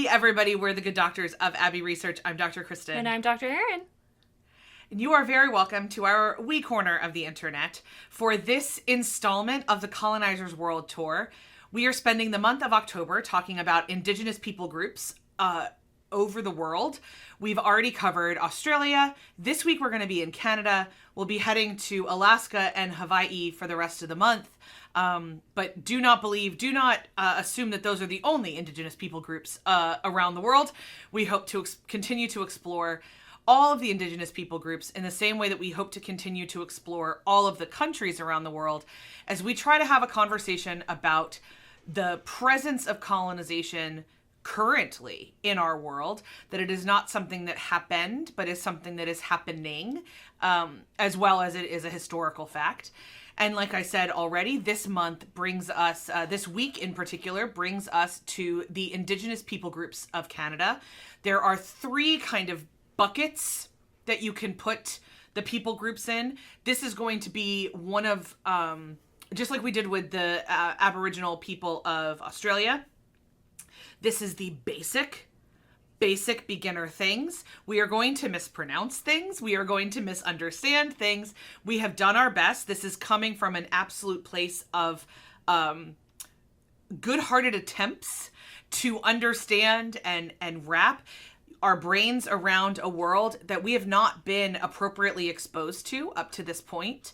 everybody. We're the Good Doctors of Abbey Research. I'm Dr. Kristen. And I'm Dr. Erin. And you are very welcome to our wee corner of the internet for this installment of the Colonizers World Tour. We are spending the month of October talking about Indigenous people groups over the world. We've already covered Australia. This week we're going to be in Canada. We'll be heading to Alaska and Hawaii for the rest of the month. But do not assume that those are the only Indigenous people groups around the world. We hope to continue to explore all of the Indigenous people groups in the same way that we hope to continue to explore all of the countries around the world as we try to have a conversation about the presence of colonization currently in our world, that it is not something that happened, but is something that is happening, as well as it is a historical fact. And like I said already, this month brings us, this week in particular, brings us to the Indigenous people groups of Canada. There are three kind of buckets that you can put the people groups in. This is going to be one of, just like we did with the Aboriginal people of Australia, this is the basic beginner things. We are going to mispronounce things. We are going to misunderstand things. We have done our best. This is coming from an absolute place of good-hearted attempts to understand and wrap our brains around a world that we have not been appropriately exposed to up to this point.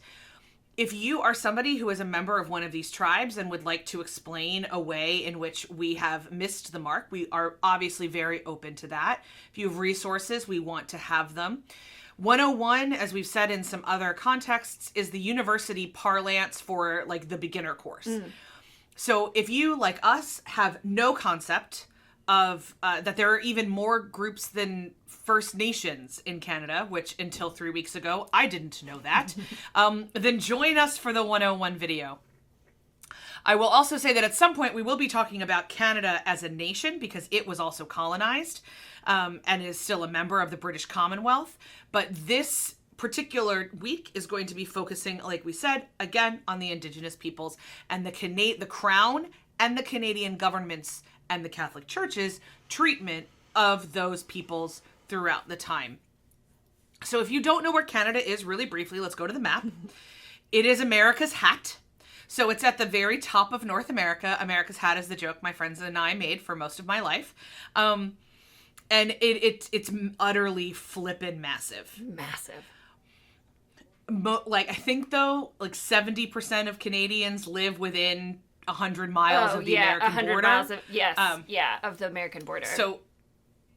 If you are somebody who is a member of one of these tribes and would like to explain a way in which we have missed the mark, we are obviously very open to that. If you have resources, we want to have them. 101, as we've said in some other contexts, is the university parlance for like the beginner course. So if you, like us, have no concept of that there are even more groups than First Nations in Canada, which until 3 weeks ago, I didn't know that, then join us for the 101 video. I will also say that at some point we will be talking about Canada as a nation because it was also colonized and is still a member of the British Commonwealth. But this particular week is going to be focusing, like we said, again, on the Indigenous peoples and the Crown and the Canadian government's and the Catholic Church's treatment of those peoples throughout the time. So if you don't know where Canada is, really briefly, let's go to the map. It is America's hat. So it's at the very top of North America. America's hat is the joke my friends and I made for most of my life. And it's utterly flippin' massive. Massive. I think though, 70% of Canadians live within 100 miles of the American 100 border. Miles of, yes, of the American border. So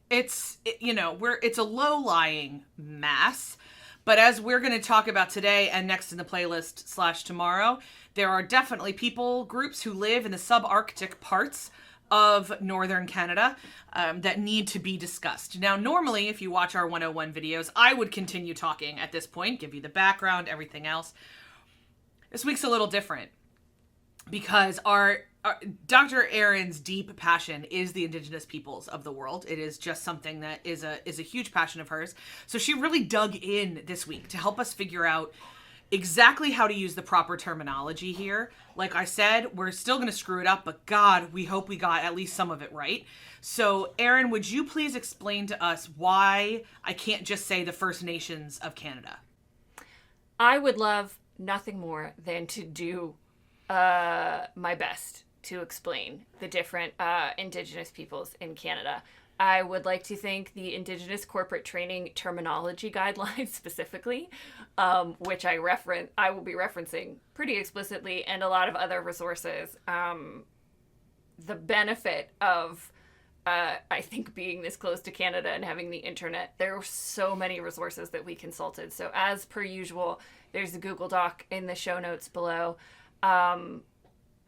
it's a low-lying mass, but as we're going to talk about today and next in the playlist / tomorrow, there are definitely people groups who live in the subarctic parts of northern Canada that need to be discussed. Now, normally, if you watch our 101 videos, I would continue talking at this point, give you the background, everything else. This week's a little different, because our Dr. Erin's deep passion is the Indigenous peoples of the world. It is just something that is a huge passion of hers. So she really dug in this week to help us figure out exactly how to use the proper terminology here. Like I said, we're still going to screw it up, but God, we hope we got at least some of it right. So Erin, would you please explain to us why I can't just say the First Nations of Canada? I would love nothing more than to do my best to explain the different Indigenous peoples in Canada. I would like to thank the Indigenous Corporate Training Terminology Guidelines specifically, which I will be referencing pretty explicitly, and a lot of other resources. The benefit of, I think, being this close to Canada and having the internet, there were so many resources that we consulted. So as per usual, there's a Google Doc in the show notes below,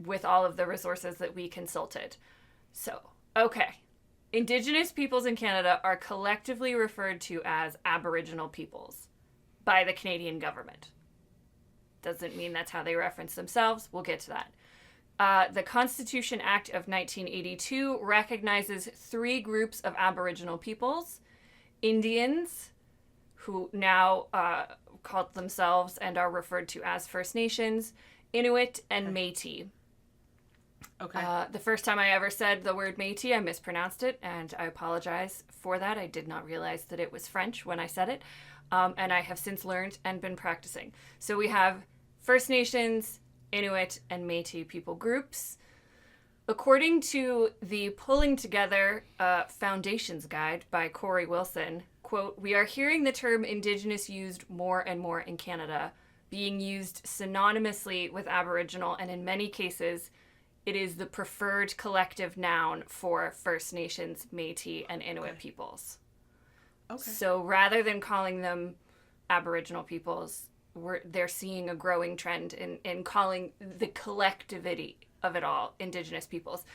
with all of the resources that we consulted. So, okay. Indigenous peoples in Canada are collectively referred to as Aboriginal peoples by the Canadian government. Doesn't mean that's how they reference themselves. We'll get to that. The Constitution Act of 1982 recognizes three groups of Aboriginal peoples: Indians, who now call themselves and are referred to as First Nations, Inuit, and Métis. Okay. The first time I ever said the word Métis, I mispronounced it, and I apologize for that. I did not realize that it was French when I said it, and I have since learned and been practicing. So we have First Nations, Inuit, and Métis people groups. According to the Pulling Together Foundations Guide by Corey Wilson, quote, "We are hearing the term Indigenous used more and more in Canada, being used synonymously with Aboriginal, and in many cases, it is the preferred collective noun for First Nations, Métis, and Inuit peoples." Okay. So rather than calling them Aboriginal peoples, they're seeing a growing trend in calling the collectivity of it all Indigenous peoples.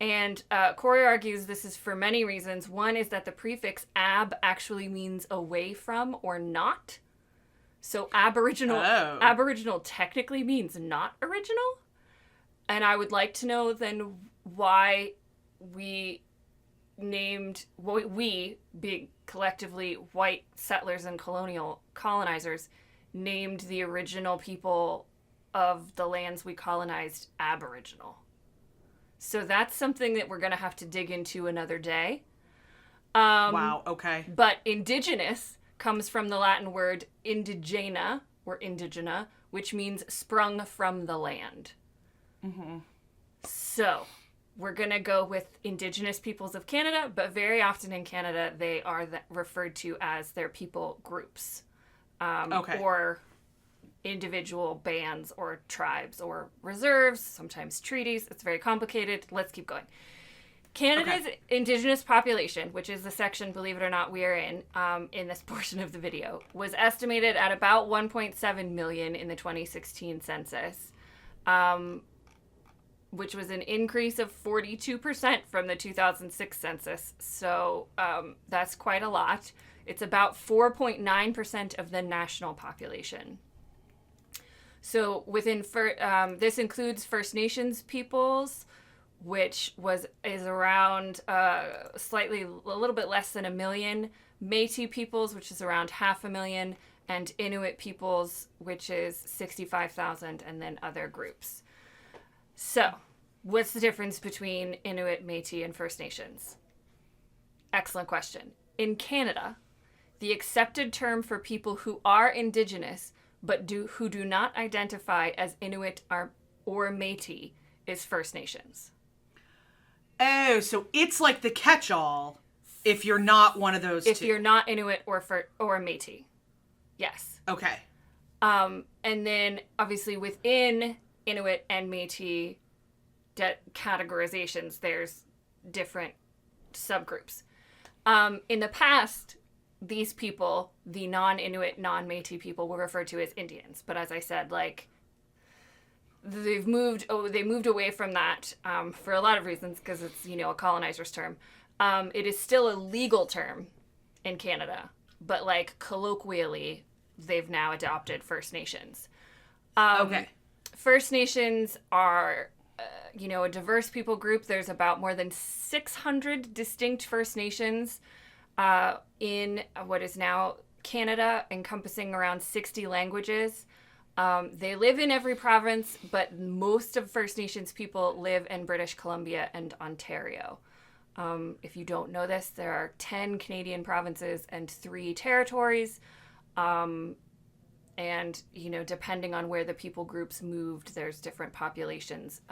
And Corey argues this is for many reasons. One is that the prefix ab actually means away from or not. So Aboriginal technically means not original. And I would like to know then why we being collectively white settlers and colonizers, named the original people of the lands we colonized Aboriginal. So that's something that we're going to have to dig into another day. Wow, okay. But Indigenous comes from the Latin word indigena, or indigena, which means sprung from the land. Mm-hmm. So we're going to go with Indigenous Peoples of Canada, but very often in Canada, they are referred to as their people groups. Or individual bands or tribes or reserves, sometimes treaties. It's very complicated. Let's keep going. Canada's Indigenous population, which is the section, believe it or not, we are in this portion of the video, was estimated at about 1.7 million in the 2016 census, which was an increase of 42% from the 2006 census. So that's quite a lot. It's about 4.9% of the national population. So this includes First Nations peoples, which is around a little bit less than 1 million, Métis peoples, which is around 500,000, and Inuit peoples, which is 65,000, and then other groups. So, what's the difference between Inuit, Métis, and First Nations? Excellent question. In Canada, the accepted term for people who are Indigenous but who do not identify as Inuit or Métis is First Nations. Oh, so it's like the catch-all if you're not one of those two. If you're not Inuit or Métis. Yes. Okay. And then, obviously, within Inuit and Métis categorizations, there's different subgroups. In the past, these people, the non-Inuit, non-Métis people, were referred to as Indians. But as I said, they moved away from that for a lot of reasons, because it's, a colonizer's term. It is still a legal term in Canada, but colloquially, they've now adopted First Nations. Okay. First Nations are, a diverse people group. There's about more than 600 distinct First Nations in what is now Canada, encompassing around 60 languages. They live in every province, but most of First Nations people live in British Columbia and Ontario. If you don't know this, there are 10 Canadian provinces and 3 territories. And, depending on where the people groups moved, there's different populations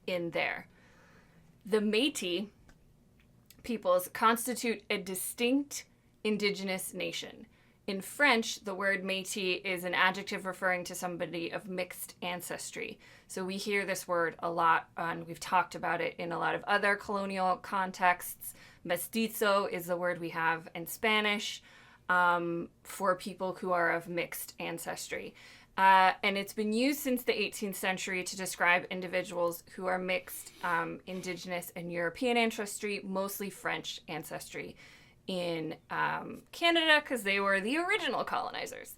in there. The Métis peoples constitute a distinct Indigenous nation. In French, the word Métis is an adjective referring to somebody of mixed ancestry. So we hear this word a lot, and we've talked about it in a lot of other colonial contexts. Mestizo is the word we have in Spanish for people who are of mixed ancestry. And it's been used since the 18th century to describe individuals who are mixed Indigenous and European ancestry, mostly French ancestry in Canada, because they were the original colonizers.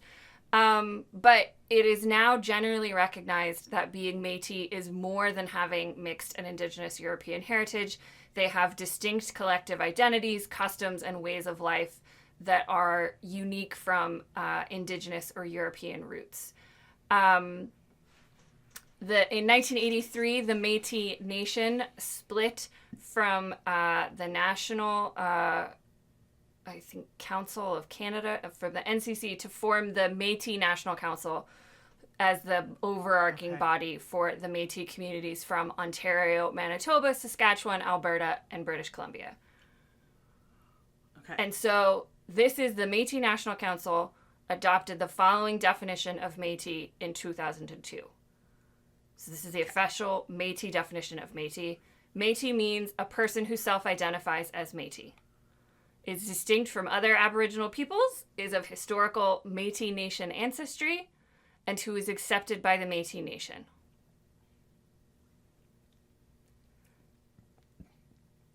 But it is now generally recognized that being Métis is more than having mixed and Indigenous European heritage. They have distinct collective identities, customs, and ways of life that are unique from Indigenous or European roots. In 1983, the Métis Nation split from the National, I think, Council of Canada, from the NCC, to form the Métis National Council as the overarching body for the Métis communities from Ontario, Manitoba, Saskatchewan, Alberta, and British Columbia. Okay. And so this is the Métis National Council adopted the following definition of Métis in 2002. So this is the official Métis definition of Métis. Métis means a person who self-identifies as Métis. Is distinct from other Aboriginal peoples, is of historical Métis Nation ancestry, and who is accepted by the Métis Nation.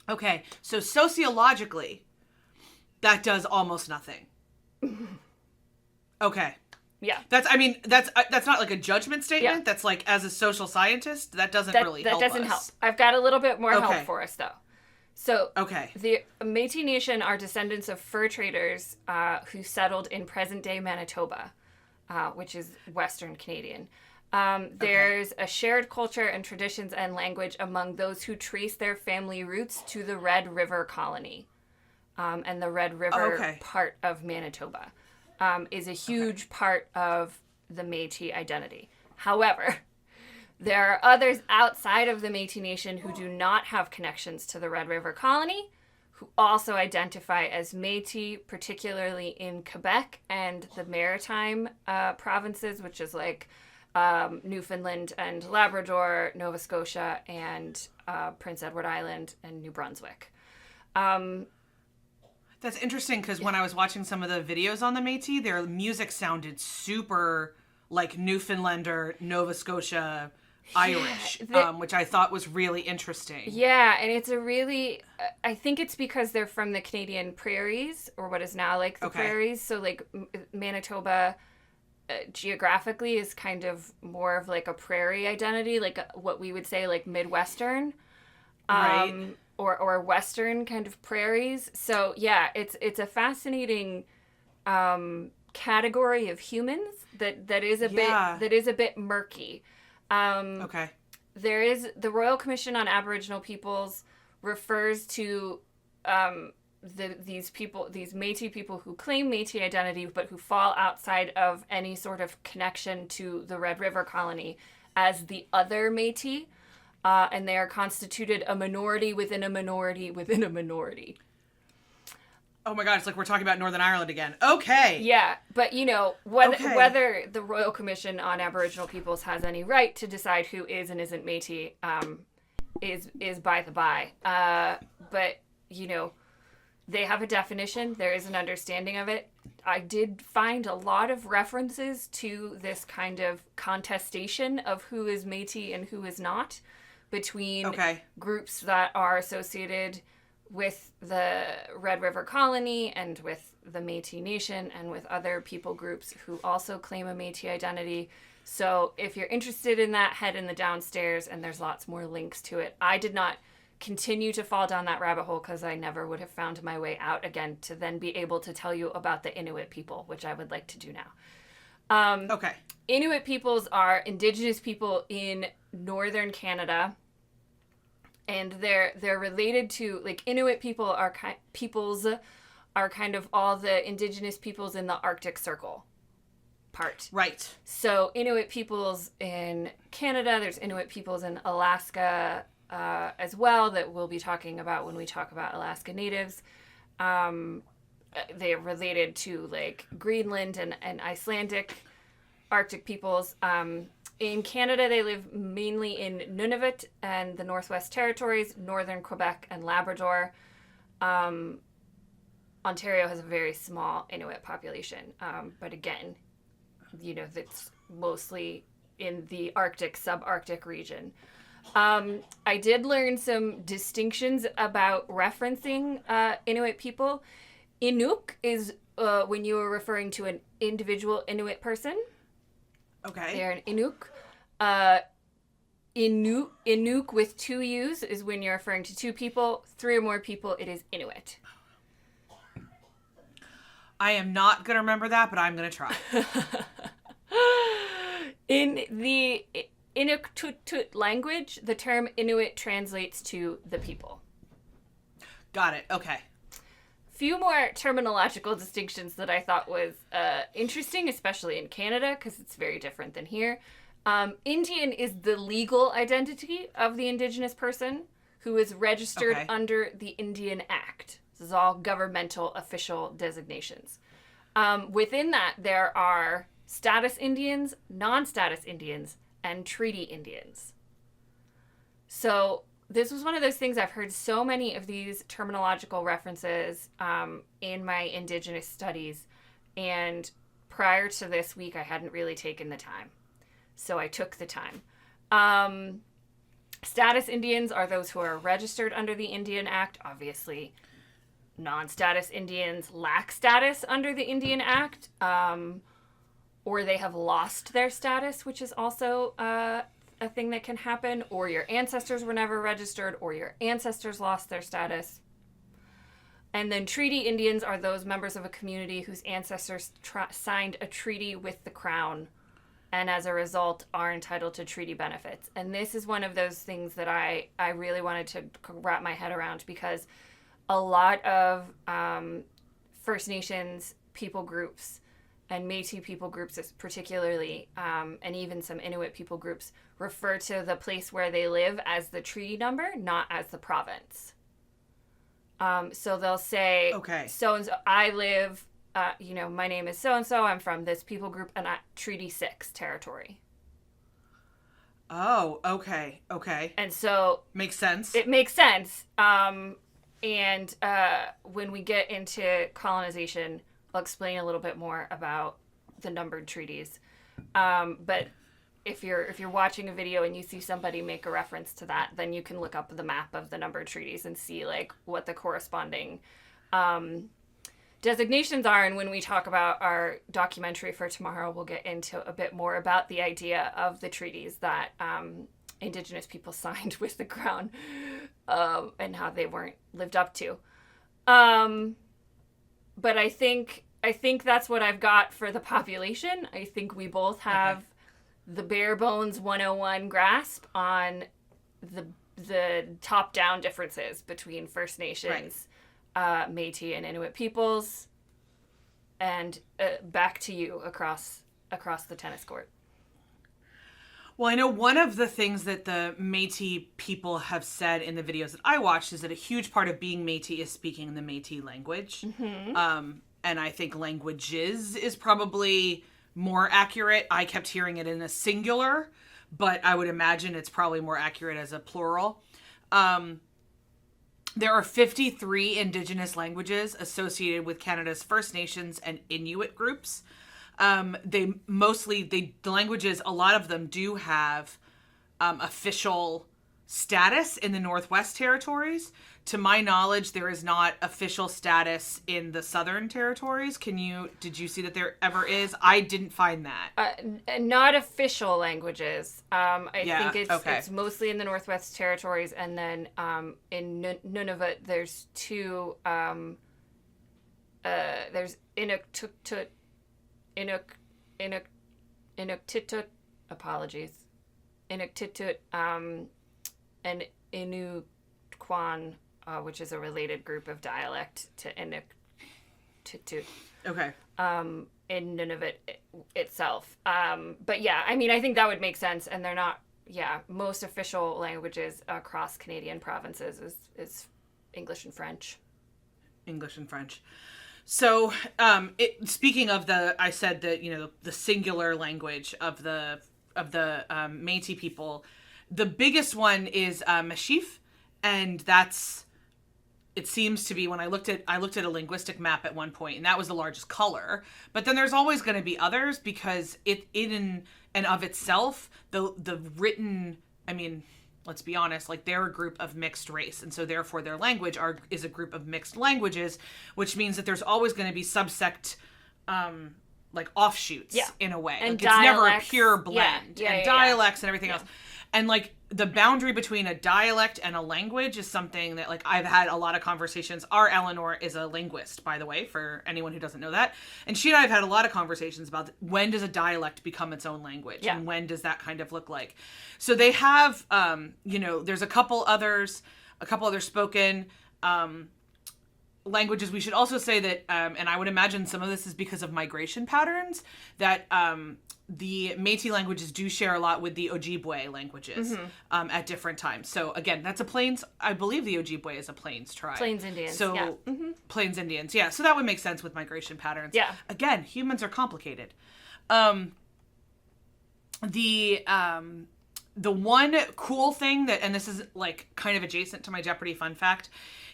Okay, so sociologically, that does almost nothing. Okay. Yeah. That's not like a judgment statement. Yeah. That's like, as a social scientist, that doesn't really help us. That doesn't help. I've got a little bit more help for us, though. So, the Métis Nation are descendants of fur traders who settled in present-day Manitoba, which is Western Canadian. There's a shared culture and traditions and language among those who trace their family roots to the Red River colony. And the Red River part of Manitoba is a huge part of the Métis identity. However, there are others outside of the Métis Nation who do not have connections to the Red River colony, who also identify as Métis, particularly in Quebec and the Maritime provinces, which is like Newfoundland and Labrador, Nova Scotia, and Prince Edward Island and New Brunswick. That's interesting because when I was watching some of the videos on the Métis, their music sounded super like Newfoundlander, Nova Scotia, Irish, which I thought was really interesting. Yeah, and it's a really, I think it's because they're from the Canadian prairies, or what is now like the prairies. So like Manitoba geographically is kind of more of like a prairie identity, like what we would say like Midwestern. Right. Or Western kind of prairies. So yeah, it's a fascinating category of humans that is a bit murky. There is the Royal Commission on Aboriginal Peoples refers to these Métis people who claim Métis identity but who fall outside of any sort of connection to the Red River colony as the other Métis. And they are constituted a minority within a minority within a minority. Oh my God, it's like we're talking about Northern Ireland again. Okay. Yeah, but whether the Royal Commission on Aboriginal Peoples has any right to decide who is and isn't Métis is by the by. But, they have a definition. There is an understanding of it. I did find a lot of references to this kind of contestation of who is Métis and who is not between groups that are associated with the Red River colony and with the Métis Nation and with other people groups who also claim a Métis identity. So if you're interested in that, head in the downstairs and there's lots more links to it. I did not continue to fall down that rabbit hole because I never would have found my way out again to then be able to tell you about the Inuit people, which I would like to do now. Inuit peoples are Indigenous people in northern Canada, and they're related to, like, Inuit peoples are kind of all the Indigenous peoples in the Arctic Circle part. Right. So Inuit peoples in Canada, there's Inuit peoples in Alaska as well that we'll be talking about when we talk about Alaska Natives. They're related to, like, Greenland and Icelandic Arctic peoples. In Canada, they live mainly in Nunavut and the Northwest Territories, northern Quebec and Labrador. Ontario has a very small Inuit population, but again, that's mostly in the Arctic, subarctic region. I did learn some distinctions about referencing Inuit people. Inuk is when you are referring to an individual Inuit person. Okay. They're an Inuk. Inuk with two U's is when you're referring to two people. Three or more people, it is Inuit. I am not going to remember that, but I'm going to try. In the Inuktitut language, the term Inuit translates to the people. Got it. Okay. Few more terminological distinctions that I thought was interesting, especially in Canada, because it's very different than here. Indian is the legal identity of the Indigenous person who is registered under the Indian Act. This is all governmental official designations. Within that, there are status Indians, non-status Indians, and treaty Indians. So this was one of those things. I've heard so many of these terminological references in my Indigenous studies, and prior to this week, I hadn't really taken the time. So I took the time. Status Indians are those who are registered under the Indian Act, obviously. Non-status Indians lack status under the Indian Act, or they have lost their status, which is also a thing that can happen, or your ancestors were never registered, or your ancestors lost their status. And then treaty Indians are those members of a community whose ancestors signed a treaty with the crown, and as a result are entitled to treaty benefits. And this is one of those things that I really wanted to wrap my head around, because a lot of First Nations people groups and Métis people groups particularly, and even some Inuit people groups, refer to the place where they live as the treaty number, not as the province. So they'll say, so-and-so, I live, my name is so-and-so, I'm from this people group, and at Treaty 6 territory. Oh, okay. And so... Makes sense. It makes sense. And when we get into colonization, I'll explain a little bit more about the numbered treaties. But if you're watching a video and you see somebody make a reference to that, then you can look up the map of the numbered treaties and see like what the corresponding designations are. And when we talk about our documentary for tomorrow, we'll get into a bit more about the idea of the treaties that Indigenous people signed with the crown, and how they weren't lived up to. But I think that's what I've got for the population. I think we both have the bare bones 101 grasp on the top-down differences between First Nations, Métis, and Inuit peoples. And back to you across the tennis court. Well, I know one of the things that the Métis people have said in the videos that I watched is that a huge part of being Métis is speaking the Métis language. Mm-hmm. And I think languages is probably more accurate. I kept hearing it in a singular, but I would imagine it's probably more accurate as a plural. There are 53 Indigenous languages associated with Canada's First Nations and Inuit groups. The languages, a lot of them do have official status in the Northwest Territories. To my knowledge, there is not official status in the Southern Territories. Did you see that there ever is? I didn't find that. Not official languages. I think it's mostly in the Northwest Territories, and then in Nunavut, there's two. There's Inuktitut, Inuktitut, and Inuktitut, which is a related group of dialect to Inuktitut. Okay. In Nunavut itself. But yeah, I mean, I think that would make sense, and they're not. Yeah, most official languages across Canadian provinces is English and French. So, speaking of I said that, the singular language of the Métis people, the biggest one is Métis, and it seems to be, when I looked at a linguistic map at one point, and that was the largest color. But then there's always going to be others, because it in and of itself, the written, I mean, let's be honest, like, they're a group of mixed race, and so therefore their language is a group of mixed languages, which means that there's always going to be subsect, like, offshoots in a way. And like, dialects. It's never a pure blend. And dialects and everything else. And like the boundary between a dialect and a language is something that like I've had a lot of conversations. Our Eleanor is a linguist, by the way, for anyone who doesn't know that. And she and I have had a lot of conversations about when does a dialect become its own language, and when does that kind of look like. So they have, there's a couple other spoken languages. We should also say that, and I would imagine some of this is because of migration patterns, that the Métis languages do share a lot with the Ojibwe languages at different times. So again, that's a Plains, I believe the Ojibwe is a Plains tribe. Plains Indians, So Plains Indians, yeah. So that would make sense with migration patterns. Yeah. Again, humans are complicated. The one cool thing that, and this is like kind of adjacent to my Jeopardy fun fact,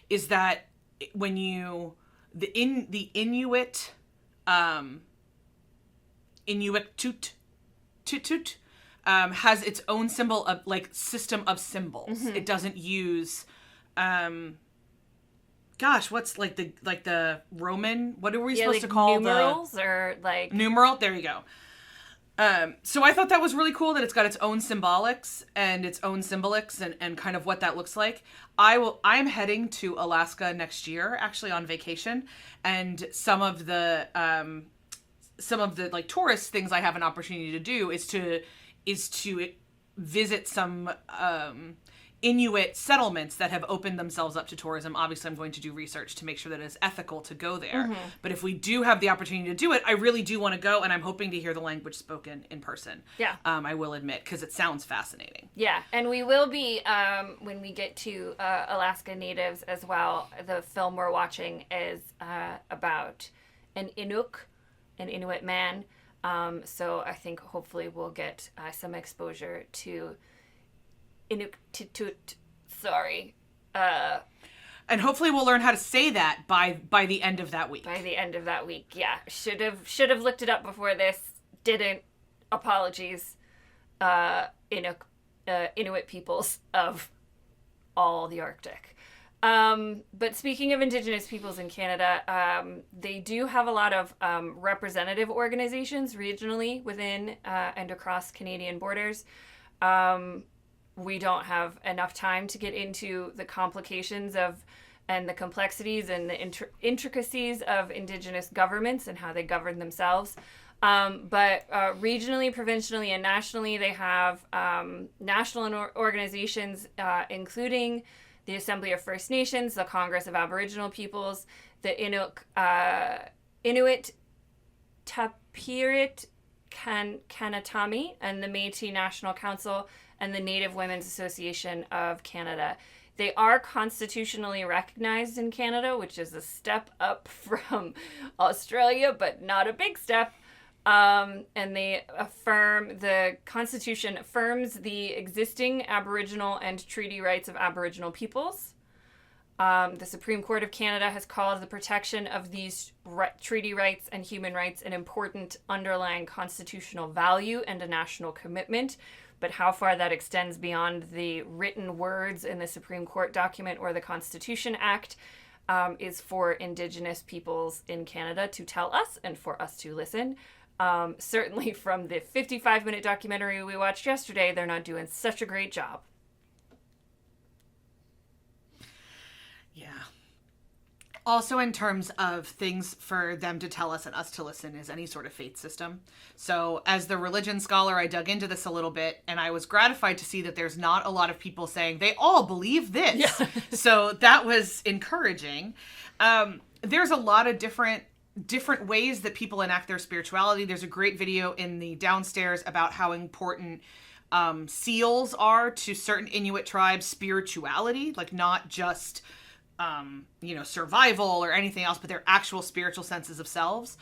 is that when the Inuit Tutut has its own symbol of like system of symbols. It doesn't use what's like the Roman, what are we supposed to call numerals or like numeral? There you go. So I thought that was really cool that it's got its own symbolics and its own symbolics and kind of what that looks like. I'm heading to Alaska next year, actually on vacation, and some of the like tourist things I have an opportunity to do is to visit some Inuit settlements that have opened themselves up to tourism. Obviously, I'm going to do research to make sure that it's ethical to go there. But if we do have the opportunity to do it, I really do want to go, and I'm hoping to hear the language spoken in person. Yeah. I will admit, because it sounds fascinating. Yeah, and we will be, when we get to Alaska Natives as well, the film we're watching is about an Inuk, an Inuit man. So I think hopefully we'll get some exposure to Inuktitut. Sorry. And hopefully we'll learn how to say that by the end of that week. By the end of that week, yeah. Should have looked it up before this. Didn't. Apologies. Inuit peoples of all the Arctic. But speaking of Indigenous peoples in Canada, they do have a lot of representative organizations regionally within and across Canadian borders. We don't have enough time to get into the complications of and the complexities and the intricacies of Indigenous governments and how they govern themselves. But regionally, provincially, and nationally, they have national organizations, including the Assembly of First Nations, the Congress of Aboriginal Peoples, the Inuit Tapirit Kanatami, and the Métis National Council, and the Native Women's Association of Canada. They are constitutionally recognized in Canada, which is a step up from Australia, but not a big step. And the Constitution affirms the existing Aboriginal and treaty rights of Aboriginal peoples. The Supreme Court of Canada has called the protection of these treaty rights and human rights an important underlying constitutional value and a national commitment. But how far that extends beyond the written words in the Supreme Court document or the Constitution Act is for Indigenous peoples in Canada to tell us and for us to listen. Certainly from the 55-minute documentary we watched yesterday, they're not doing such a great job. Yeah. Also, in terms of things for them to tell us and us to listen, is any sort of faith system. So as the religion scholar, I dug into this a little bit, and I was gratified to see that there's not a lot of people saying they all believe this. Yeah. So that was encouraging. There's a lot of different ways that people enact their spirituality. There's a great video in the downstairs about how important seals are to certain Inuit tribes' spirituality, like not just survival or anything else, but their actual spiritual senses of selves.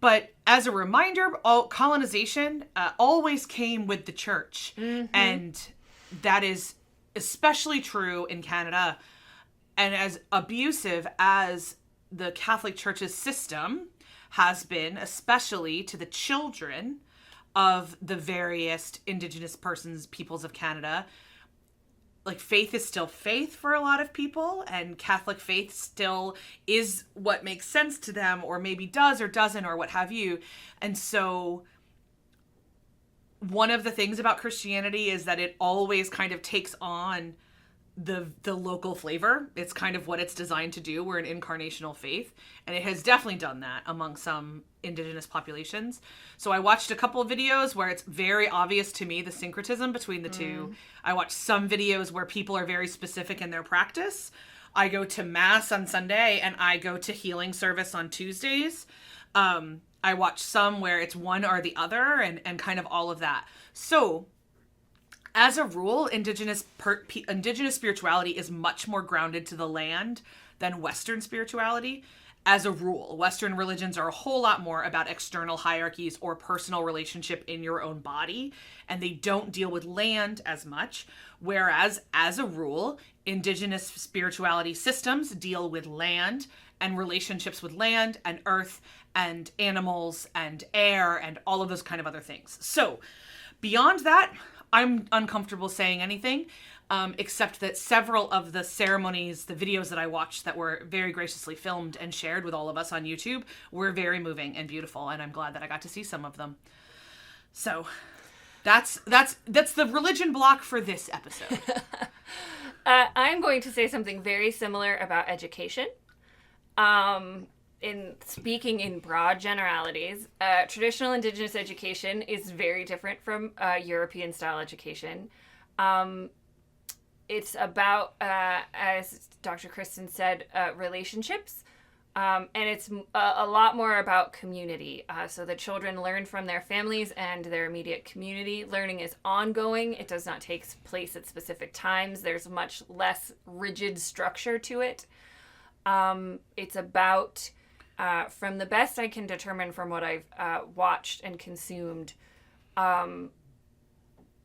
But as a reminder, colonization always came with the church. Mm-hmm. And that is especially true in Canada. And as abusive as the Catholic Church's system has been, especially to the children of the various Indigenous peoples of Canada, like faith is still faith for a lot of people, and Catholic faith still is what makes sense to them, or maybe does or doesn't, or what have you. And so one of the things about Christianity is that it always kind of takes on the local flavor. It's kind of what it's designed to do. We're an incarnational faith, and it has definitely done that among some Indigenous populations. So I watched a couple of videos where it's very obvious to me the syncretism between the two. I watched some videos where people are very specific in their practice. I go to mass on Sunday and I go to healing service on Tuesdays. I watch some where it's one or the other, and kind of all of that. So as a rule, Indigenous spirituality is much more grounded to the land than Western spirituality. As a rule, Western religions are a whole lot more about external hierarchies or personal relationship in your own body, and they don't deal with land as much. Whereas, as a rule, Indigenous spirituality systems deal with land and relationships with land and earth and animals and air and all of those kind of other things. So, beyond that, I'm uncomfortable saying anything, except that several of the ceremonies, the videos that I watched that were very graciously filmed and shared with all of us on YouTube were very moving and beautiful, and I'm glad that I got to see some of them. So that's the religion block for this episode. I'm going to say something very similar about education. In speaking in broad generalities, traditional Indigenous education is very different from European style education. It's about, as Dr. Kristen said, relationships, and it's a lot more about community. So the children learn from their families and their immediate community. Learning is ongoing. It does not take place at specific times. There's much less rigid structure to it. It's about, from the best I can determine from what I've watched and consumed,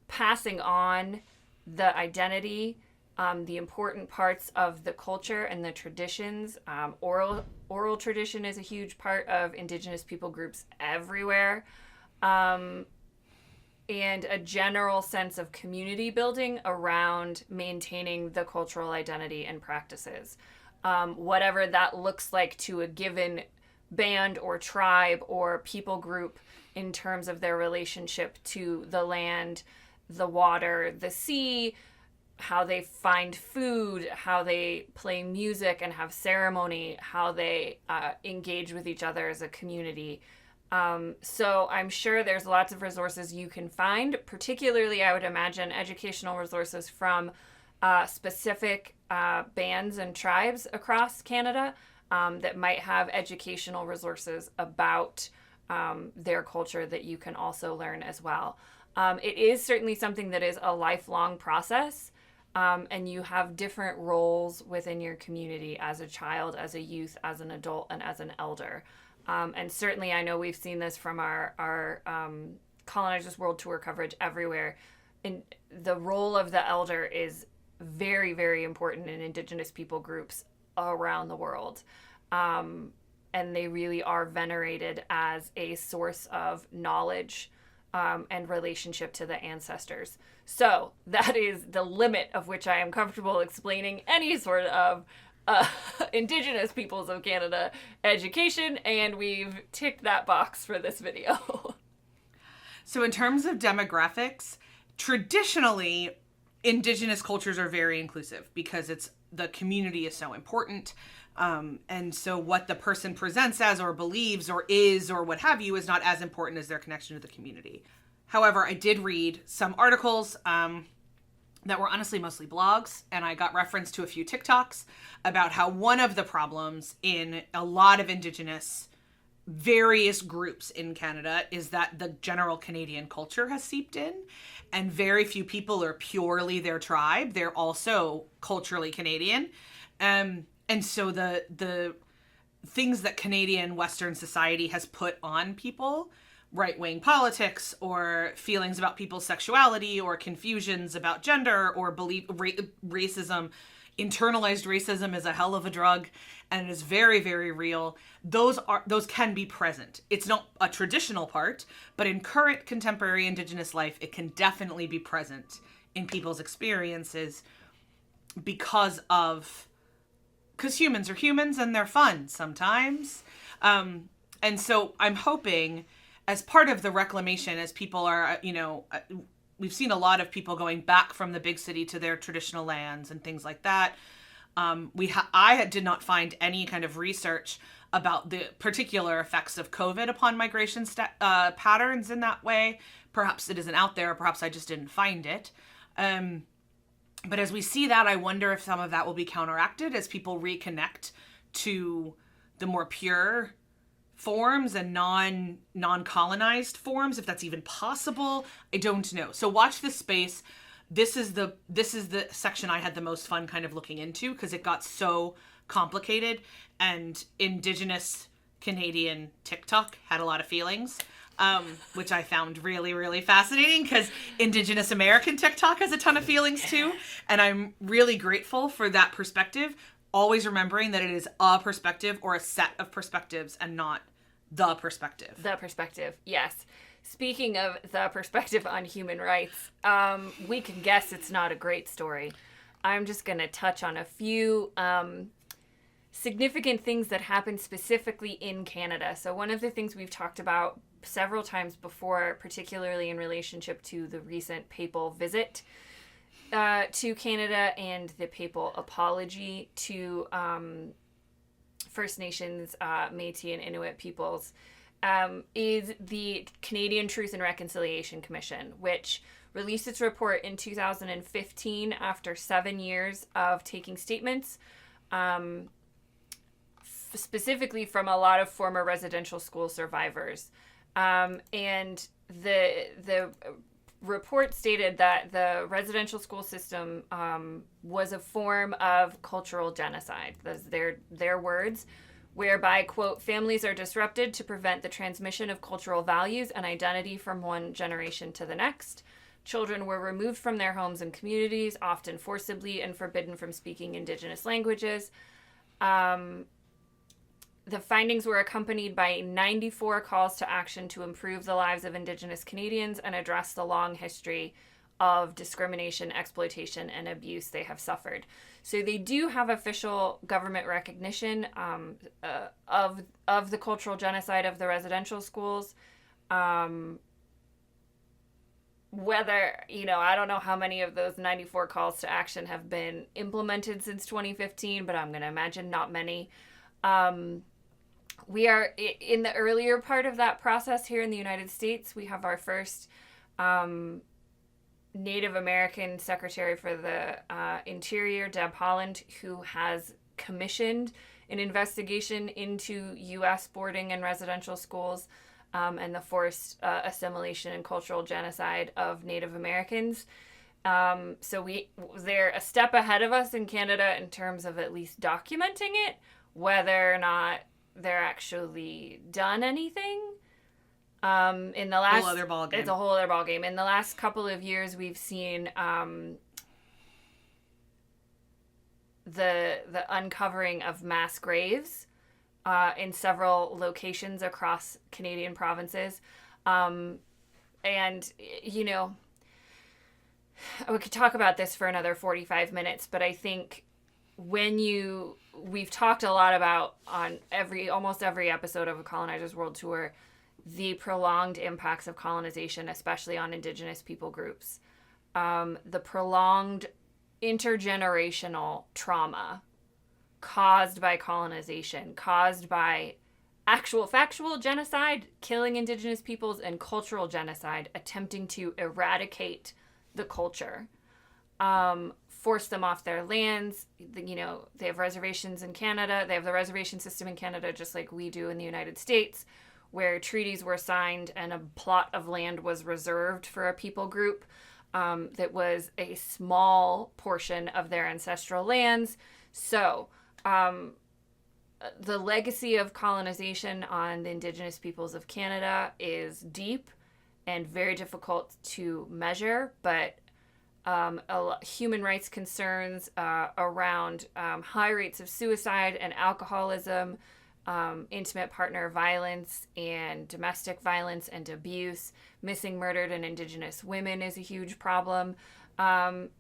passing on the identity, the important parts of the culture and the traditions. Oral tradition is a huge part of Indigenous people groups everywhere. And a general sense of community building around maintaining the cultural identity and practices. Whatever that looks like to a given band or tribe or people group in terms of their relationship to the land, the water, the sea, how they find food, how they play music and have ceremony, how they engage with each other as a community. So I'm sure there's lots of resources you can find, particularly I would imagine educational resources from specific bands and tribes across Canada that might have educational resources about their culture that you can also learn as well. It is certainly something that is a lifelong process, and you have different roles within your community as a child, as a youth, as an adult, and as an elder. And certainly I know we've seen this from our Colonizers World Tour coverage everywhere. And the role of the elder is very, very important in Indigenous people groups around the world. And they really are venerated as a source of knowledge and relationship to the ancestors. So that is the limit of which I am comfortable explaining any sort of Indigenous Peoples of Canada education, and we've ticked that box for this video. So in terms of demographics, traditionally, Indigenous cultures are very inclusive because the community is so important. And so what the person presents as or believes or is or what have you is not as important as their connection to the community. However, I did read some articles that were honestly mostly blogs, and I got reference to a few TikToks about how one of the problems in a lot of Indigenous various groups in Canada is that the general Canadian culture has seeped in, and very few people are purely their tribe. They're also culturally Canadian. And so the things that Canadian Western society has put on people, right-wing politics or feelings about people's sexuality or confusions about gender or racism, internalized racism is a hell of a drug and it is very, very real. Those can be present. It's not a traditional part, but in current contemporary Indigenous life, it can definitely be present in people's experiences because humans are humans and they're fun sometimes. And so I'm hoping as part of the reclamation, as people are, we've seen a lot of people going back from the big city to their traditional lands and things like that. I did not find any kind of research about the particular effects of COVID upon migration patterns in that way. Perhaps it isn't out there, or perhaps I just didn't find it. But as we see that, I wonder if some of that will be counteracted as people reconnect to the more pure forms and non-colonized forms, if that's even possible. I don't know. So watch this space. This is the section I had the most fun kind of looking into, because it got so complicated, and Indigenous Canadian TikTok had a lot of feelings, which I found really, really fascinating, because Indigenous American TikTok has a ton of feelings too. And I'm really grateful for that perspective, always remembering that it is a perspective or a set of perspectives and not the perspective. The perspective, yes. Speaking of the perspective on human rights, we can guess it's not a great story. I'm just going to touch on a few significant things that happened specifically in Canada. So one of the things we've talked about several times before, particularly in relationship to the recent papal visit to Canada and the papal apology to First Nations, Métis, and Inuit peoples, is the Canadian Truth and Reconciliation Commission, which released its report in 2015 after 7 years of taking statements, specifically from a lot of former residential school survivors. And the report stated that the residential school system was a form of cultural genocide. Those are their words, whereby, quote, families are disrupted to prevent the transmission of cultural values and identity from one generation to the next. Children were removed from their homes and communities, often forcibly, and forbidden from speaking Indigenous languages. The findings were accompanied by 94 calls to action to improve the lives of Indigenous Canadians and address the long history of discrimination, exploitation, and abuse they have suffered. So they do have official government recognition of the cultural genocide of the residential schools. Whether, I don't know how many of those 94 calls to action have been implemented since 2015, but I'm going to imagine not many. We are in the earlier part of that process here in the United States. We have our first Native American Secretary for the Interior, Deb Haaland, who has commissioned an investigation into U.S. boarding and residential schools and the forced assimilation and cultural genocide of Native Americans. So they're a step ahead of us in Canada in terms of at least documenting it. Whether or not they're actually done anything in the last, whole other ballgame. It's a whole other ballgame. In the last couple of years, we've seen the uncovering of mass graves in several locations across Canadian provinces, and we could talk about this for another 45 minutes, but I think we've talked a lot about on almost every episode of A Colonizer's World Tour, the prolonged impacts of colonization, especially on Indigenous people groups. The prolonged intergenerational trauma caused by colonization, caused by actual factual genocide, killing Indigenous peoples, and cultural genocide, attempting to eradicate the culture. Force them off their lands. They have reservations in Canada. They have the reservation system in Canada, just like we do in the United States, where treaties were signed and a plot of land was reserved for a people group that was a small portion of their ancestral lands. So the legacy of colonization on the Indigenous peoples of Canada is deep and very difficult to measure, but human rights concerns around high rates of suicide and alcoholism, intimate partner violence and domestic violence and abuse, missing, murdered, and Indigenous women is a huge problem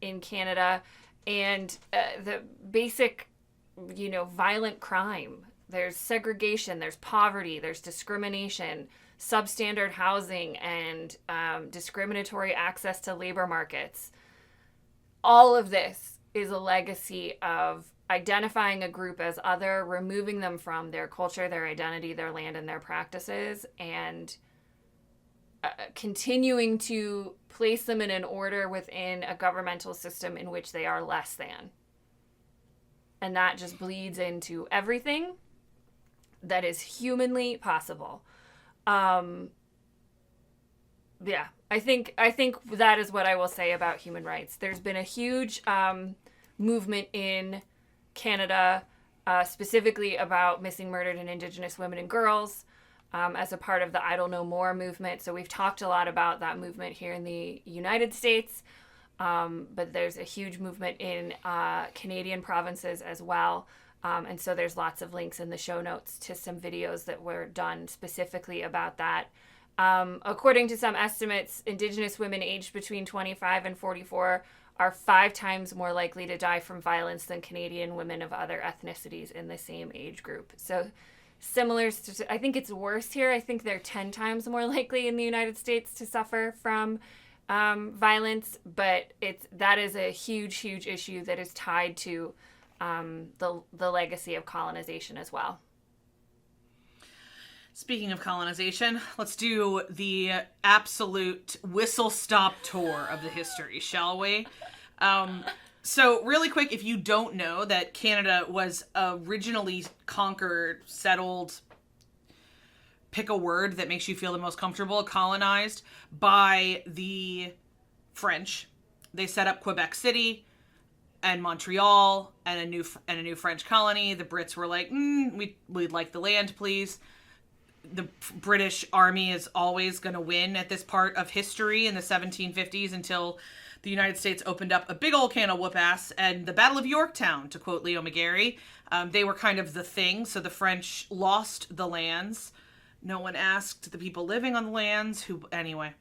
in Canada, and the basic, violent crime There's segregation, there's poverty, there's discrimination, substandard housing, and discriminatory access to labor markets. All of this is a legacy of identifying a group as other, removing them from their culture, their identity, their land, and their practices, and continuing to place them in an order within a governmental system in which they are less than. And that just bleeds into everything that is humanly possible. Yeah, I think that is what I will say about human rights. There's been a huge movement in Canada, specifically about missing, murdered, and Indigenous women and girls, as a part of the Idle No More movement. So we've talked a lot about that movement here in the United States, but there's a huge movement in Canadian provinces as well. And so there's lots of links in the show notes to some videos that were done specifically about that. According to some estimates, Indigenous women aged between 25 and 44 are 5 times more likely to die from violence than Canadian women of other ethnicities in the same age group. So similar, I think it's worse here. I think they're 10 times more likely in the United States to suffer from violence, but that is a huge issue that is tied to the legacy of colonization as well. Speaking of colonization, let's do the absolute whistle-stop tour of the history, shall we? So really quick, if you don't know that Canada was originally conquered, settled, pick a word that makes you feel the most comfortable, colonized by the French. They set up Quebec City and Montreal and a new French colony. The Brits were like, we'd like the land, please. The British Army is always going to win at this part of history in the 1750s until the United States opened up a big old can of whoop-ass. And the Battle of Yorktown, to quote Leo McGarry, they were kind of the thing. So the French lost the lands. No one asked the people living on the lands anyway.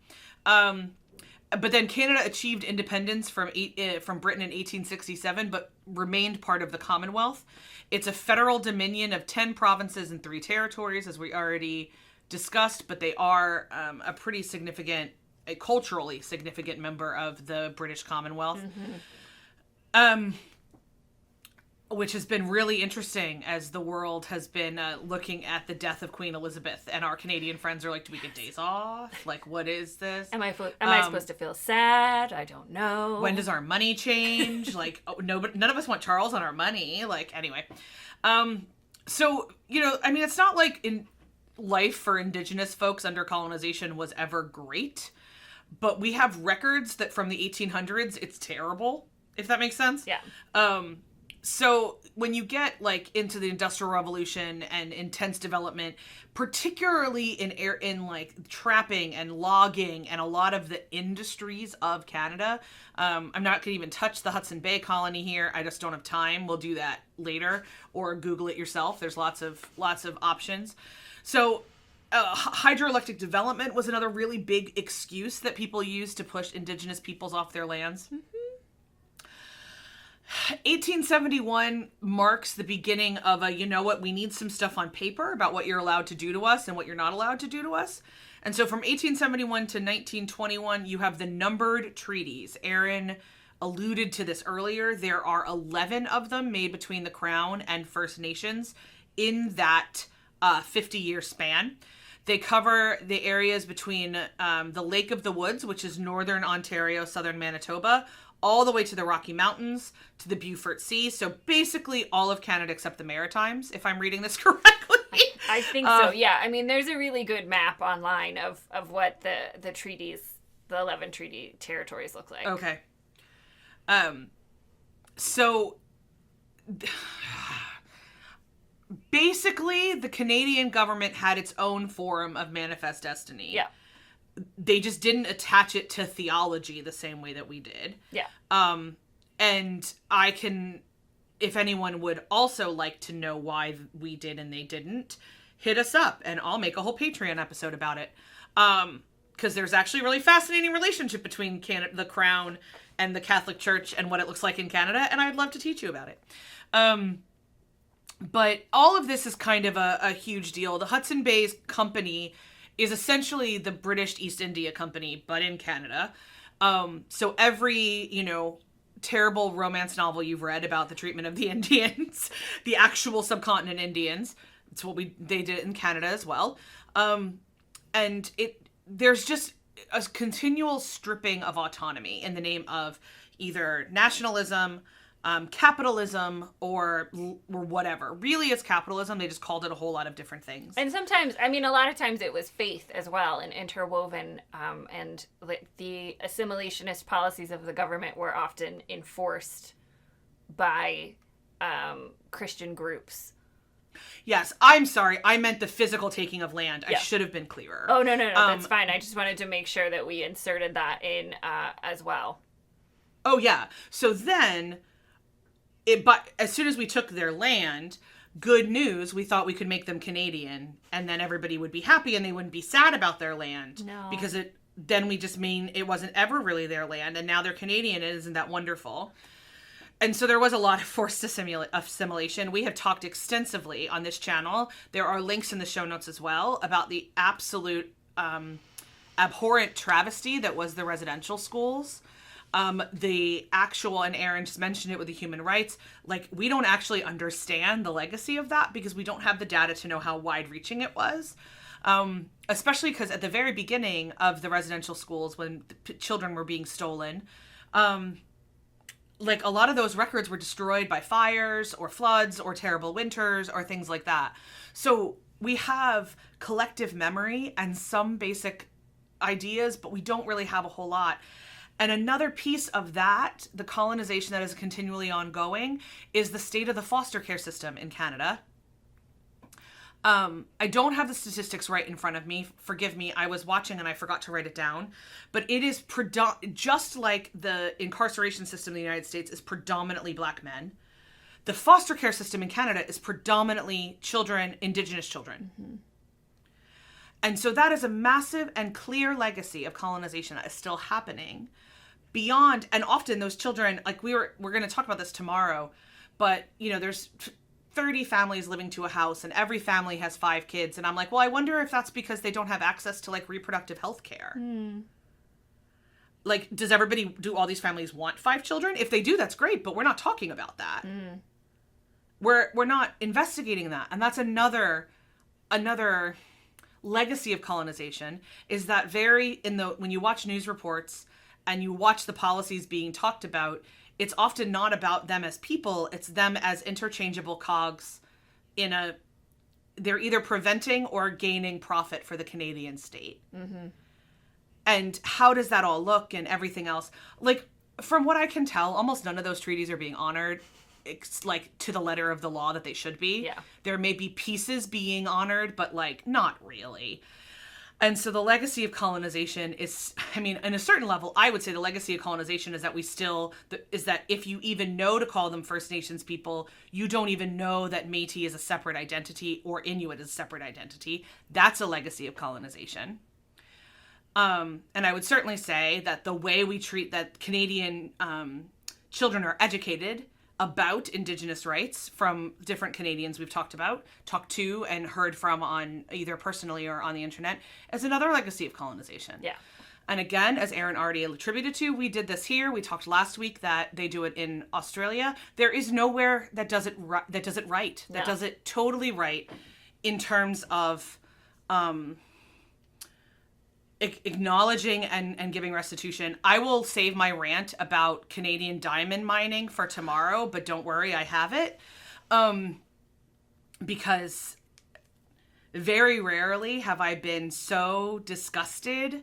But then Canada achieved independence from Britain in 1867, but remained part of the Commonwealth. It's a federal dominion of 10 provinces and 3 territories, as we already discussed, but they are a pretty significant, a culturally significant member of the British Commonwealth. Mm-hmm. Which has been really interesting as the world has been looking at the death of Queen Elizabeth, and our Canadian friends are like, do we get days off? Like, what is this? Am I supposed to feel sad? I don't know. When does our money change? Like, none of us want Charles on our money. Like, anyway. So, it's not like in life for Indigenous folks under colonization was ever great, but we have records that from the 1800s, it's terrible, if that makes sense. Yeah. So when you get like into the Industrial Revolution and intense development, particularly in like trapping and logging and a lot of the industries of Canada, I'm not going to even touch the Hudson Bay colony here. I just don't have time. We'll do that later, or Google it yourself. There's lots of options. So hydroelectric development was another really big excuse that people used to push Indigenous peoples off their lands. Mm-hmm. 1871 marks the beginning of we need some stuff on paper about what you're allowed to do to us and what you're not allowed to do to us. And so from 1871 to 1921, you have the numbered treaties. Aaron alluded to this earlier. There are 11 of them made between the Crown and First Nations in that 50-year span. They cover the areas between the Lake of the Woods, which is northern Ontario, southern Manitoba, all the way to the Rocky Mountains, to the Beaufort Sea. So basically all of Canada except the Maritimes, if I'm reading this correctly. I think so, yeah. I mean, there's a really good map online of what the treaties, the 11 treaty territories look like. Okay. So basically the Canadian government had its own form of manifest destiny. Yeah. They just didn't attach it to theology the same way that we did. Yeah. And I can, if anyone would also like to know why we did and they didn't, hit us up and I'll make a whole Patreon episode about it. Because there's actually a really fascinating relationship between the Crown and the Catholic Church and what it looks like in Canada, and I'd love to teach you about it. But all of this is kind of a huge deal. The Hudson Bay Company is essentially the British East India Company, but in Canada. So every, terrible romance novel you've read about the treatment of the Indians, the actual subcontinent Indians, it's what they did in Canada as well. And there's just a continual stripping of autonomy in the name of either nationalism, capitalism, or whatever. Really, it's capitalism. They just called it a whole lot of different things. And sometimes, a lot of times it was faith as well, and interwoven, and the assimilationist policies of the government were often enforced by Christian groups. Yes, I'm sorry. I meant the physical taking of land. Yeah. I should have been clearer. Oh, no, that's fine. I just wanted to make sure that we inserted that in as well. Oh, yeah. So then, but as soon as we took their land, good news, we thought we could make them Canadian, and then everybody would be happy and they wouldn't be sad about their land. No. Because then we just mean it wasn't ever really their land, and now they're Canadian, and isn't that wonderful? And so there was a lot of forced assimilation. We have talked extensively on this channel. There are links in the show notes as well about the absolute abhorrent travesty that was the residential schools. The actual, and Aaron just mentioned it with the human rights, we don't actually understand the legacy of that because we don't have the data to know how wide-reaching it was. Especially because at the very beginning of the residential schools, when the children were being stolen, a lot of those records were destroyed by fires or floods or terrible winters or things like that. So we have collective memory and some basic ideas, but we don't really have a whole lot. And another piece of that, the colonization that is continually ongoing, is the state of the foster care system in Canada. I don't have the statistics right in front of me. Forgive me. I was watching and I forgot to write it down. But it is just like the incarceration system in the United States is predominantly Black men. The foster care system in Canada is predominantly children, Indigenous children. Mm-hmm. And so that is a massive and clear legacy of colonization that is still happening beyond. And often those children, we're going to talk about this tomorrow, but there's 30 families living to a house and every family has 5 kids. And I'm like, well, I wonder if that's because they don't have access to reproductive health care. Mm. Do all these families want 5 children? If they do, that's great, but we're not talking about that. Mm. We're not investigating that. And that's another legacy of colonization, is that when you watch news reports and you watch the policies being talked about, it's often not about them as people, it's them as interchangeable cogs they're either preventing or gaining profit for the Canadian state. Mm-hmm. And how does that all look and everything else? From what I can tell, almost none of those treaties are being honored. It's to the letter of the law that they should be. Yeah. There may be pieces being honored, but not really. And so the legacy of colonization is, in a certain level, I would say the legacy of colonization is that is that if you even know to call them First Nations people, you don't even know that Métis is a separate identity or Inuit is a separate identity. That's a legacy of colonization. And I would certainly say that the way we treat that Canadian children are educated about Indigenous rights from different Canadians we've talked to and heard from on either personally or on the internet, is another legacy of colonization. Yeah. And again, as Aaron already attributed to, we did this here. We talked last week that they do it in Australia. There is nowhere that does it right, that does it totally right in terms of acknowledging and giving restitution. I will save my rant about Canadian diamond mining for tomorrow, but don't worry, I have it. Because very rarely have I been so disgusted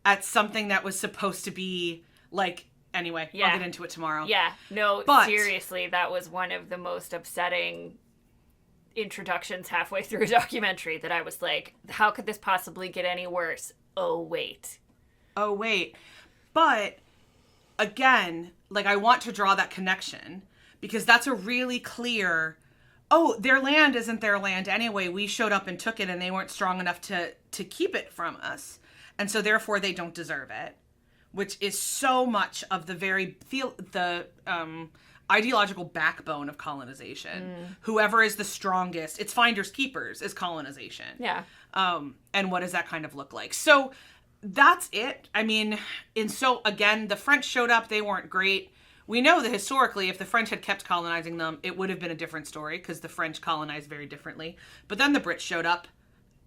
at something that was supposed to be anyway, yeah. I'll get into it tomorrow. Yeah, no, but seriously, that was one of the most upsetting introductions halfway through a documentary that I was like, how could this possibly get any worse? Oh, wait. But, again, I want to draw that connection because that's a really clear, their land isn't their land anyway. We showed up and took it and they weren't strong enough to keep it from us. And so, therefore, they don't deserve it, which is so much of the ideological backbone of colonization. Whoever is the strongest, it's finders keepers is colonization. Yeah. And what does that kind of look like? So that's it. I mean, again, the French showed up. They weren't great. We know that historically, if the French had kept colonizing them, it would have been a different story because the French colonized very differently. But then the Brits showed up,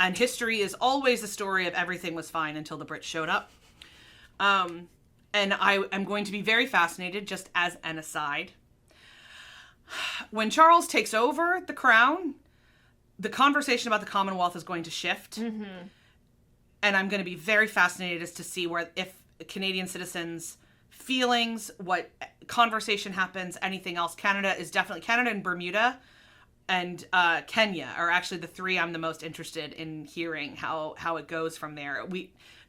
and history is always the story of everything was fine until the Brits showed up. And I am going to be very fascinated, just as an aside. When Charles takes over the crown, the conversation about the Commonwealth is going to shift. Mm-hmm. And I'm going to be very fascinated as to see if Canadian citizens' feelings, what conversation happens, anything else. Canada and Bermuda and Kenya are actually the three I'm the most interested in hearing how it goes from there.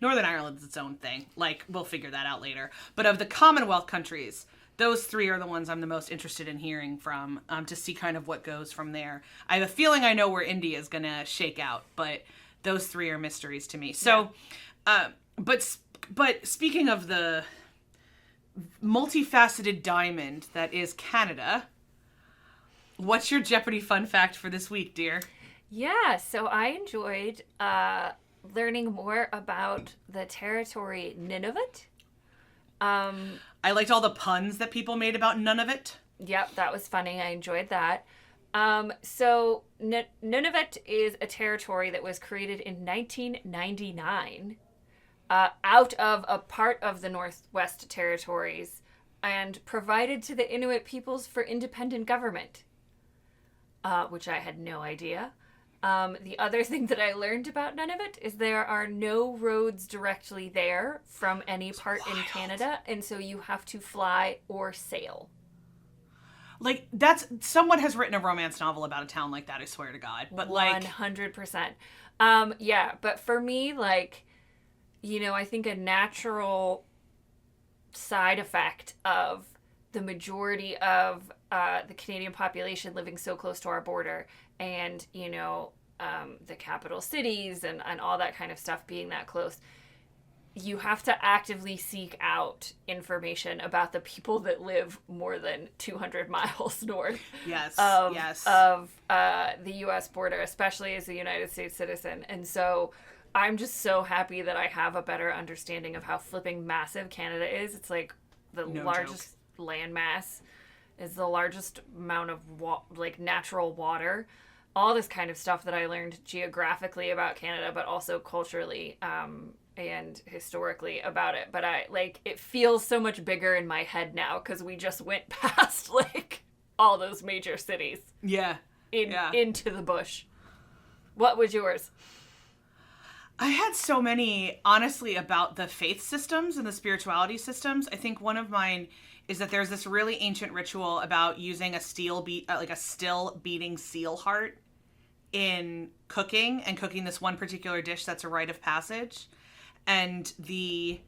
Northern Ireland is its own thing. Like, we'll figure that out later. But of the Commonwealth countries, those three are the ones I'm the most interested in hearing from, to see kind of what goes from there. I have a feeling I know where India is going to shake out, but those three are mysteries to me. So, but speaking of the multifaceted diamond that is Canada, what's your Jeopardy fun fact for this week, dear? Yeah, so I enjoyed learning more about the territory Nunavut. I liked all the puns that people made about none of it. Yep, that was funny. I enjoyed that. So Nunavut is a territory that was created in 1999 out of a part of the Northwest Territories and provided to the Inuit peoples for independent government, which I had no idea. The other thing that I learned about Nunavut is there are no roads directly there from any part in Canada, and so you have to fly or sail. Like, someone has written a romance novel about a town like that, I swear to God. But 100%. Yeah, but for me, like, you know, I think a natural side effect of the majority of the Canadian population living so close to our border and, you know, the capital cities and all that kind of stuff being that close, you have to actively seek out information about the people that live more than 200 miles north of the U.S. border, especially as a United States citizen. And so I'm just so happy that I have a better understanding of how flipping massive Canada is. It's like the largest landmass, is the largest amount of natural water. All this kind of stuff that I learned geographically about Canada, but also culturally and historically about it. But it feels so much bigger in my head now because we just went past all those major cities. Yeah. Into the bush. What was yours? I had so many, honestly, about the faith systems and the spirituality systems. I think one of mine is that there's this really ancient ritual about using a still beating seal heart in cooking this one particular dish that's a rite of passage. And the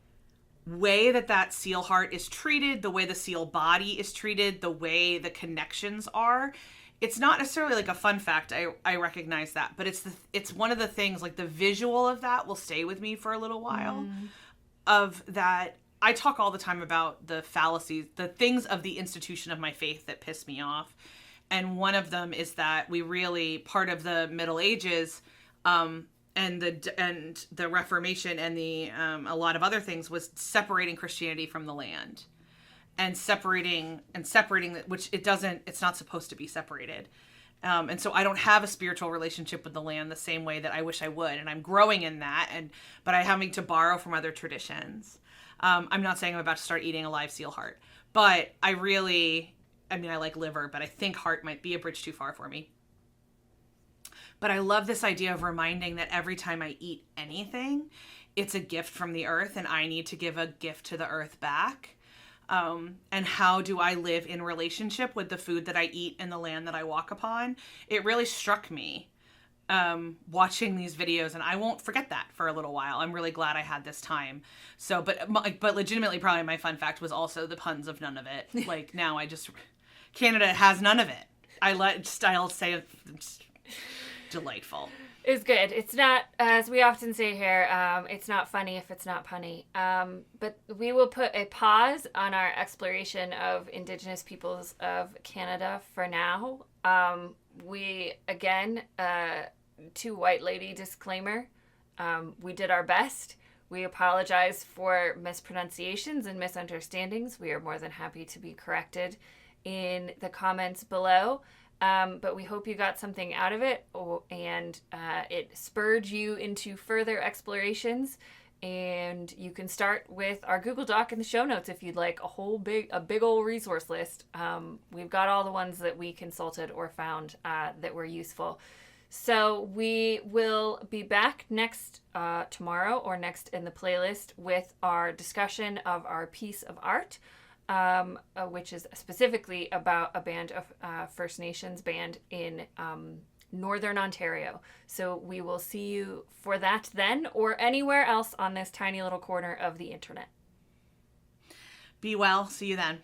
way that seal heart is treated, the way the seal body is treated, the way the connections are, it's not necessarily like a fun fact. I recognize that, but it's one of the things, like the visual of that will stay with me for a little while. Of that, I talk all the time about the fallacies, the things of the institution of my faith that piss me off. And one of them is that part of the Middle Ages, and the Reformation and a lot of other things was separating Christianity from the land. And separating which it's not supposed to be separated. And so I don't have a spiritual relationship with the land the same way that I wish I would. And I'm growing in that, but I'm having to borrow from other traditions. I'm not saying I'm about to start eating a live seal heart, but I like liver, but I think heart might be a bridge too far for me. But I love this idea of reminding that every time I eat anything, it's a gift from the earth and I need to give a gift to the earth back. And how do I live in relationship with the food that I eat and the land that I walk upon? It really struck me watching these videos, and I won't forget that for a little while. I'm really glad I had this time. So, but legitimately, probably my fun fact was also the puns of none of it. Like now, Canada has none of it. I'll say it's delightful. is good. It's not, as we often say here, it's not funny if it's not punny. But we will put a pause on our exploration of Indigenous peoples of Canada for now. We, again, to White Lady disclaimer, we did our best. We apologize for mispronunciations and misunderstandings. We are more than happy to be corrected in the comments below. But we hope you got something out of it, and it spurred you into further explorations. And you can start with our Google Doc in the show notes if you'd like a big old resource list. We've got all the ones that we consulted or found that were useful. So we will be back next tomorrow or next in the playlist with our discussion of our piece of art. Which is specifically about a band of First Nations band in Northern Ontario. So we will see you for that then, or anywhere else on this tiny little corner of the internet. Be well. See you then.